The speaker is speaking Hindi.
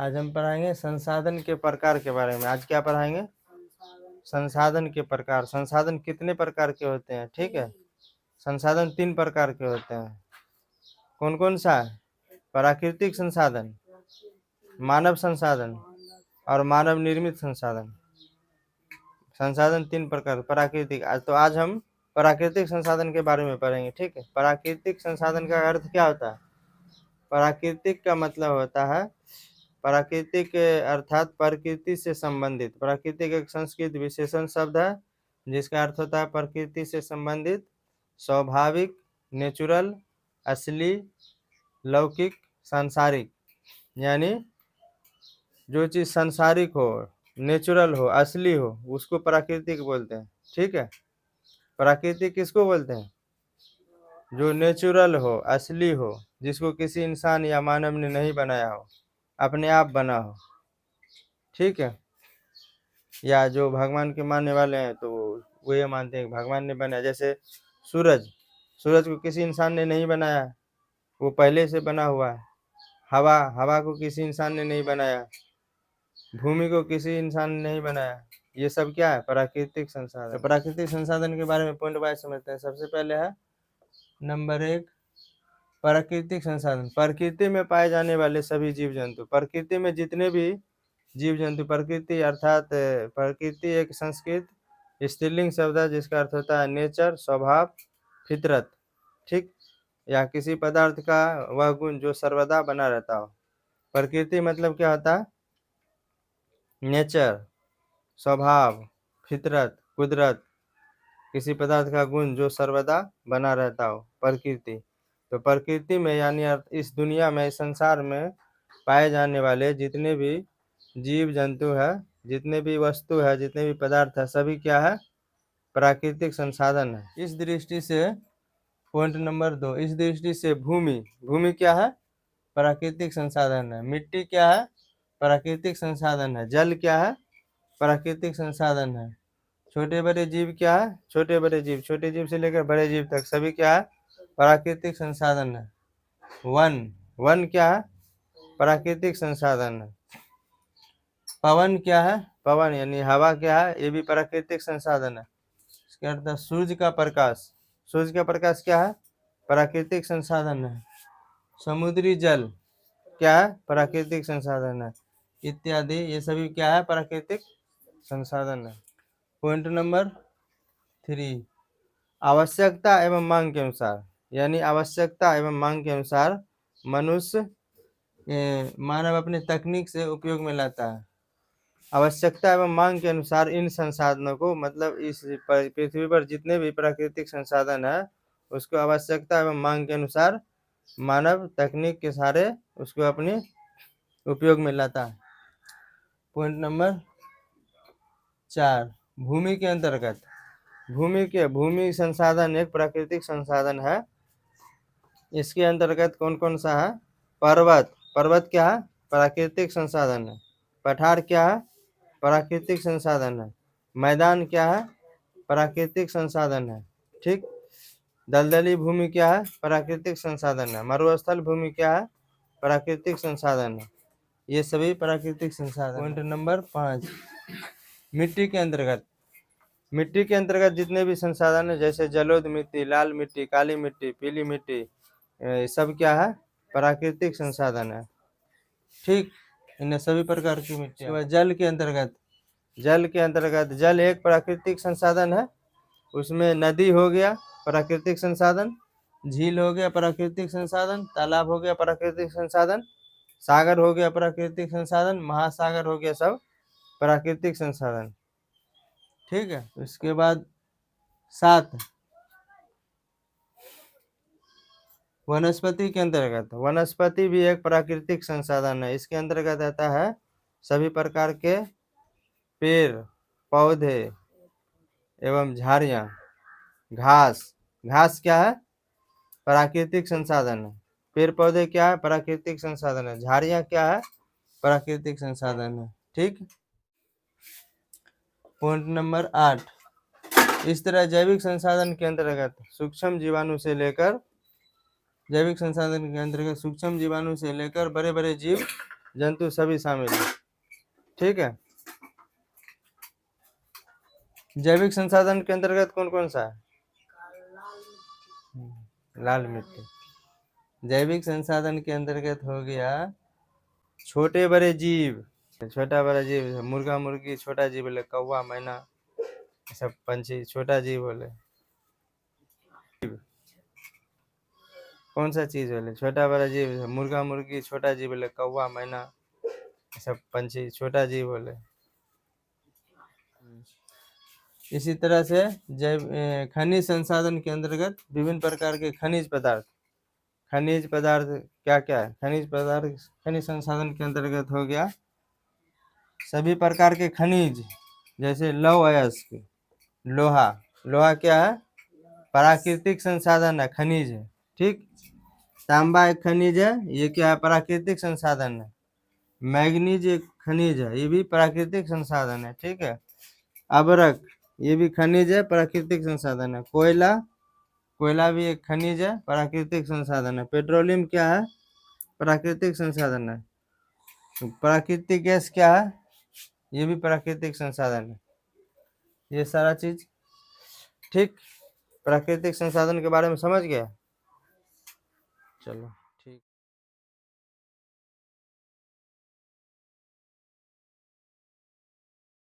आज हम पढ़ाएंगे संसाधन के प्रकार के बारे में। आज क्या पढ़ाएंगे? संसाधन के प्रकार। संसाधन कितने प्रकार के होते हैं? ठीक है, संसाधन 3 प्रकार के होते हैं। कौन कौन सा है? प्राकृतिक संसाधन, मानव संसाधन और मानव निर्मित संसाधन। संसाधन 3 प्रकार प्राकृतिक। आज हम प्राकृतिक संसाधन के बारे में पढ़ेंगे। ठीक है, प्राकृतिक संसाधन का अर्थ क्या होता है? प्राकृतिक का मतलब होता है, प्राकृतिक अर्थात प्रकृति से संबंधित। प्राकृतिक एक संस्कृत विशेषण शब्द है जिसका अर्थ होता है प्रकृति से संबंधित, स्वाभाविक, नेचुरल, असली, लौकिक, सांसारिक। यानी जो चीज सांसारिक हो, नेचुरल हो, असली हो, उसको प्राकृतिक बोलते हैं। ठीक है, प्राकृतिक किसको बोलते हैं? जो नेचुरल हो, असली हो, जिसको किसी इंसान या मानव ने नहीं बनाया हो, अपने आप बना हो। ठीक है, या जो भगवान के मानने वाले हैं तो वो ये मानते हैं कि भगवान ने बनाया। जैसे सूरज, सूरज को किसी इंसान ने नहीं बनाया, वो पहले से बना हुआ है। हवा, हवा को किसी इंसान ने नहीं बनाया। भूमि को किसी इंसान ने नहीं बनाया। ये सब क्या है? प्राकृतिक संसाधन। तो प्राकृतिक संसाधन के बारे में पॉइंट वाइज समझते हैं। सबसे पहले है नंबर 1 प्राकृतिक संसाधन। प्रकृति में पाए जाने वाले सभी जीव जंतु। प्रकृति में जितने भी जीव जंतु, प्रकृति अर्थात प्रकृति एक संस्कृत स्त्रीलिंग शब्द है जिसका अर्थ होता है नेचर, स्वभाव, फितरत। ठीक, या किसी पदार्थ का वह गुण जो सर्वदा बना रहता हो। प्रकृति मतलब क्या होता है? नेचर, स्वभाव, फितरत, कुदरत, किसी पदार्थ का गुण जो सर्वदा बना रहता हो, प्रकृति। तो प्रकृति में यानी इस दुनिया में, इस संसार में पाए जाने वाले जितने भी जीव जंतु है, जितने भी वस्तु है, जितने भी पदार्थ है, सभी क्या है? प्राकृतिक संसाधन है। इस दृष्टि से पॉइंट नंबर 2, इस दृष्टि से भूमि, भूमि क्या है? प्राकृतिक संसाधन है। मिट्टी क्या है? प्राकृतिक संसाधन है। जल क्या है? प्राकृतिक संसाधन है। छोटे बड़े जीव क्या है? छोटे बड़े जीव, छोटे जीव से लेकर बड़े जीव तक सभी क्या है? प्राकृतिक संसाधन है। वन, वन क्या है? प्राकृतिक संसाधन है। पवन क्या है? पवन यानी हवा क्या है? ये भी प्राकृतिक संसाधन है। इसके अर्थ सूर्य का प्रकाश, सूर्य का प्रकाश क्या है? प्राकृतिक संसाधन है। समुद्री जल क्या है? प्राकृतिक संसाधन है। इत्यादि, ये सभी क्या है? प्राकृतिक संसाधन है। पॉइंट नंबर 3 आवश्यकता एवं मांग के अनुसार, यानी आवश्यकता एवं मांग के अनुसार मनुष्य मानव अपने तकनीक से उपयोग में लाता है। आवश्यकता एवं मांग के अनुसार इन संसाधनों को, मतलब इस पृथ्वी पर जितने भी प्राकृतिक संसाधन है उसको आवश्यकता एवं मांग के अनुसार मानव तकनीक के सहारे उसको अपने उपयोग में लाता है। पॉइंट नंबर 4 भूमि के अंतर्गत, भूमि संसाधन एक प्राकृतिक संसाधन है। इसके अंतर्गत कौन कौन सा है? पर्वत, पर्वत क्या है? प्राकृतिक संसाधन है। पठार क्या है? प्राकृतिक संसाधन है। मैदान क्या है? प्राकृतिक संसाधन है। ठीक, दलदली भूमि क्या है? प्राकृतिक संसाधन है। मरुस्थल भूमि क्या है? प्राकृतिक संसाधन है। ये सभी प्राकृतिक संसाधन। पॉइंट नंबर 5 मिट्टी के अंतर्गत, मिट्टी के अंतर्गत जितने भी संसाधन है, जैसे जलोढ़ मिट्टी, लाल मिट्टी, काली मिट्टी, पीली मिट्टी, सब क्या है? प्राकृतिक संसाधन है। ठीक, इन सभी प्रकार की मिट्टी। जल के अंतर्गत, जल के अंतर्गत जल एक प्राकृतिक संसाधन है। उसमें नदी हो गया प्राकृतिक संसाधन, झील हो गया प्राकृतिक संसाधन, तालाब हो गया प्राकृतिक संसाधन, सागर हो गया प्राकृतिक संसाधन, महासागर हो गया, सब प्राकृतिक संसाधन। ठीक है, इसके बाद 7 वनस्पति के अंतर्गत, वनस्पति भी एक प्राकृतिक संसाधन है। इसके अंतर्गत आता है सभी प्रकार के पेड़ पौधे एवं झाड़ियाँ, घास, घास क्या है? प्राकृतिक संसाधन है। पेड़ पौधे क्या है? प्राकृतिक संसाधन है। झाड़ियाँ क्या है? प्राकृतिक संसाधन है। ठीक, पॉइंट नंबर 8 इस तरह जैविक संसाधन के अंतर्गत सूक्ष्म जीवाणु से लेकर, जैविक संसाधन के अंतर्गत सूक्ष्म जीवाणु से लेकर बड़े बड़े जीव जंतु सभी शामिल है। ठीक है। जैविक संसाधन के अंतर्गत कौन कौन सा है? लाल मिट्टी। जैविक संसाधन के अंतर्गत हो गया छोटे बड़े जीव। छोटा बड़ा जीव मुर्गा मुर्गी छोटा जीव बोले, कौवा मैना सब पंछी छोटा जीव बोले। कौन सा चीज बोले? छोटा बड़ा जीव मुर्गा मुर्गी छोटा जीव बोले, कौवा मैना सब पंछी छोटा जीव बोले। इसी तरह से जैव खनिज संसाधन के अंतर्गत विभिन्न प्रकार के खनिज पदार्थ। खनिज पदार्थ क्या क्या है? खनिज पदार्थ खनिज संसाधन के अंतर्गत हो गया सभी प्रकार के खनिज, जैसे लौह अयस्क, लोहा। लोहा क्या है? प्राकृतिक संसाधन है, खनिज है। ठीक। तांबा एक खनिज है, ये क्या है? प्राकृतिक संसाधन है। मैग्नीज एक खनिज है, ये भी प्राकृतिक संसाधन है। ठीक है। अबरक ये भी खनिज है, प्राकृतिक संसाधन है। कोयला, कोयला भी एक खनिज है, प्राकृतिक संसाधन है। पेट्रोलियम क्या है? प्राकृतिक संसाधन है। प्राकृतिक गैस क्या है? ये भी प्राकृतिक संसाधन है। ये सारा चीज ठीक प्राकृतिक संसाधन के बारे में समझ गया। चलो।